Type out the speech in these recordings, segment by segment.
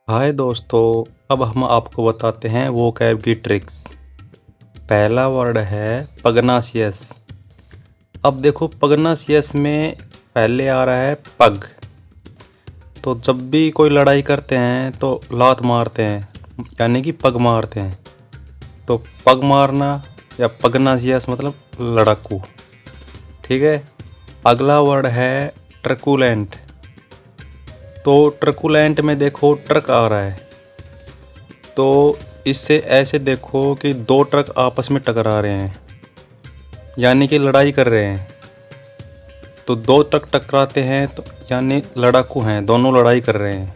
हाय दोस्तों, अब हम आपको बताते हैं वोकैब की ट्रिक्स। पहला वर्ड है पगनासियस। अब देखो पगनासियस में पहले आ रहा है पग। तो जब भी कोई लड़ाई करते हैं तो लात मारते हैं, यानी कि पग मारते हैं। तो पग मारना या पगनासियस मतलब लड़ाकू। ठीक है। अगला वर्ड है ट्रकुलेंट। तो ट्रकुलेंट में देखो ट्रक आ रहा है, तो इससे ऐसे देखो कि दो ट्रक आपस में टकरा रहे हैं, यानी कि लड़ाई कर रहे हैं। तो दो ट्रक टकराते हैं तो यानी लड़ाकू हैं, दोनों लड़ाई कर रहे हैं।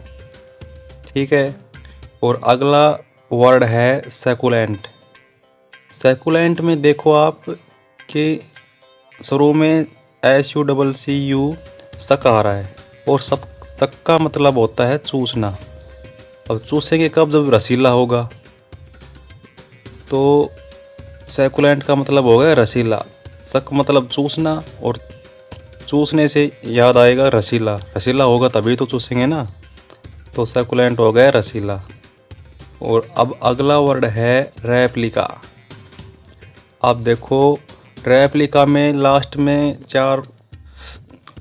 ठीक है। और अगला वर्ड है सेकुलेंट। सेकुलेंट में देखो आप कि शुरू में SUCCU सक आ रहा है, और सब सक का मतलब होता है चूसना। अब चूसेंगे कब? जब रसीला होगा। तो सैकुलेंट का मतलब हो गया रसीला। सक मतलब चूसना, और चूसने से याद आएगा रसीला। रसीला होगा तभी तो चूसेंगे ना। तो सैकुलेंट हो गया रसीला। और अब अगला वर्ड है रेप्लिका। अब देखो रेप्लिका में लास्ट में 4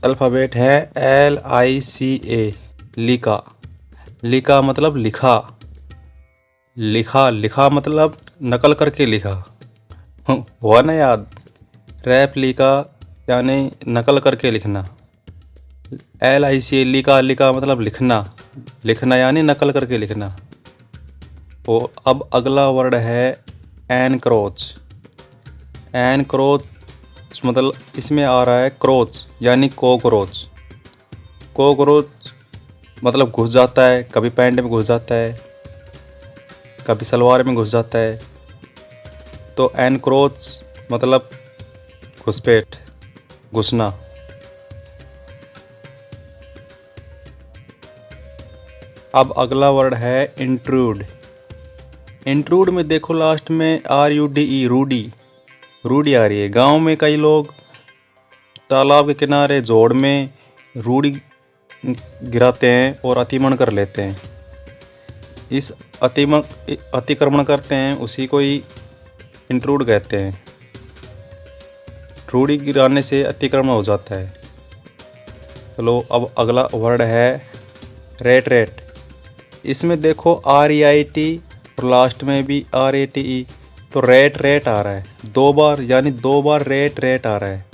अल्फ़ाबेट है LICA। लिका। लिका मतलब लिखा। लिखा लिखा मतलब नकल करके लिखा। हुआ ना याद? रेप्लिका यानी नकल करके लिखना। LICA लिका। लिका मतलब लिखना। लिखना यानी नकल करके लिखना। और अब अगला वर्ड है एनक्रोच। एनक्रोच मतलब इसमें आ रहा है क्रोच, यानी कॉकरोच। कॉकरोच मतलब घुस जाता है, कभी पैंट में घुस जाता है, कभी सलवार में घुस जाता है। तो एनक्रोच मतलब घुसपैठ, घुसना। अब अगला वर्ड है इंट्रूड। इंट्रूड में देखो लास्ट में RUDE रूडी। रूडी आ रही है। गांव में कई लोग तालाब के किनारे जोड़ में रूडी गिराते हैं और अतिक्रमण कर लेते हैं। इस अतिक्रमण करते हैं, उसी को ही इंट्रूड कहते हैं। रूडी गिराने से अतिक्रमण हो जाता है। चलो अब अगला वर्ड है रेट। रेट इसमें देखो REIT और लास्ट में भी RATE। तो रेट रेट आ रहा है दो बार, यानी दो बार रेट रेट आ रहा है,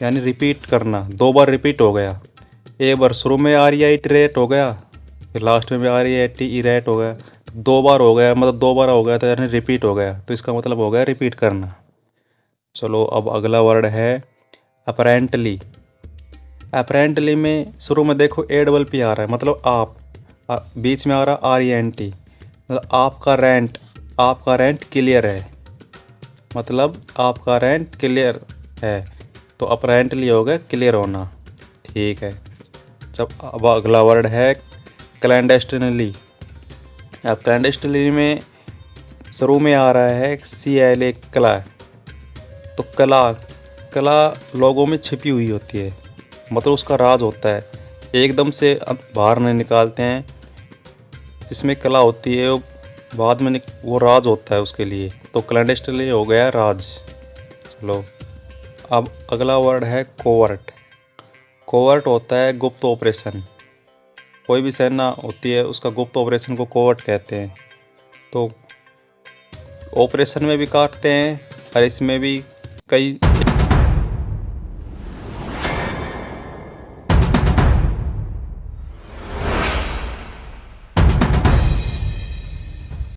यानी रिपीट करना। दो बार रिपीट हो गया। एक बार शुरू में REIT रेट हो गया, फिर लास्ट में भी RATE रेट हो गया। दो बार हो गया मतलब दो बार हो गया तो यानी रिपीट हो गया, तो इसका मतलब हो गया रिपीट करना। चलो अब अगला वर्ड है अपेरेंटली। अपेरेंटली में शुरू में देखो APP आ रहा है, मतलब आप। बीच में आ रहा RENT, मतलब आपका रेंट क्लियर है, मतलब आपका रेंट क्लियर है। तो अपेरेंटली हो गया क्लियर होना। ठीक है। जब अब अगला वर्ड है क्लैंडेस्टिनली। अब क्लैंडेस्टिनली में शुरू में आ रहा है CLA कला। तो कला कला लोगों में छिपी हुई होती है, मतलब उसका राज होता है, एकदम से बाहर नहीं निकालते हैं। जिसमें कला होती है वो बाद में वो राज होता है उसके लिए। तो क्लैंडेस्टिनली हो गया राज। चलो अब अगला वर्ड है कोवर्ट। कोवर्ट होता है गुप्त ऑपरेशन। कोई भी सेना होती है उसका गुप्त ऑपरेशन को कोवर्ट कहते हैं। तो ऑपरेशन में भी काटते हैं और इसमें भी कई